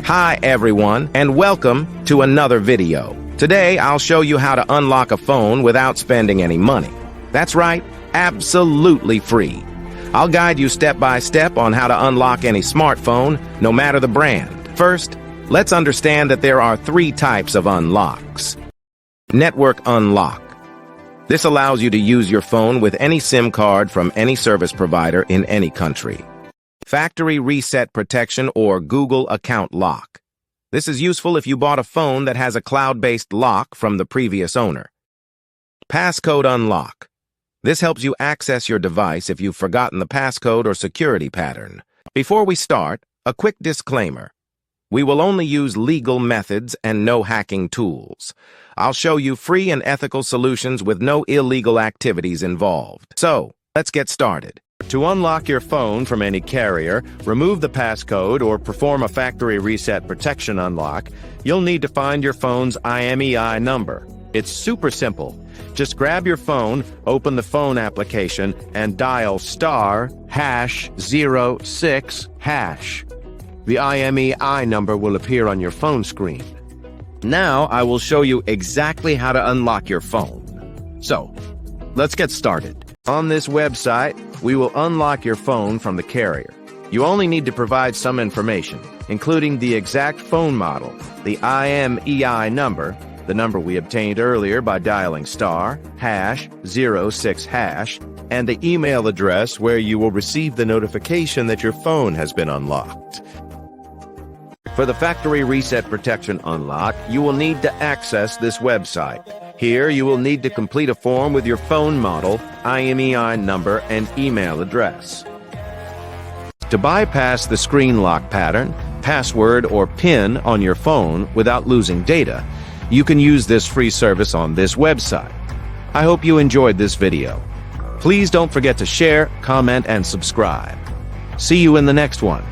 Hi everyone, and welcome to another video. Today I'll show you how to unlock a phone without spending any money. That's right, absolutely free. I'll guide you step by step on how to unlock any smartphone, no matter the brand. First, let's understand that there are three types of unlocks. Network unlock. This allows you to use your phone with any SIM card from any service provider in any country. Factory reset protection or Google account lock. This is useful if you bought a phone that has a cloud-based lock from the previous owner. Passcode unlock. This helps you access your device if you've forgotten the passcode or security pattern. Before we start, a quick disclaimer. We will only use legal methods and no hacking tools. I'll show you free and ethical solutions with no illegal activities involved. So, let's get started. To unlock your phone from any carrier, remove the passcode, or perform a factory reset protection unlock, you'll need to find your phone's IMEI number. It's super simple. Just grab your phone, open the phone application, and dial *#06#. The IMEI number will appear on your phone screen. Now I will show you exactly how to unlock your phone. So, let's get started. On this website, we will unlock your phone from the carrier. You only need to provide some information, including the exact phone model, the IMEI number, the number we obtained earlier by dialing *#06#, and the email address where you will receive the notification that your phone has been unlocked. For the factory reset protection unlock, you will need to access this website. Here, you will need to complete a form with your phone model, IMEI number, and email address. To bypass the screen lock pattern, password, or PIN on your phone without losing data, you can use this free service on this website. I hope you enjoyed this video. Please don't forget to share, comment, and subscribe. See you in the next one.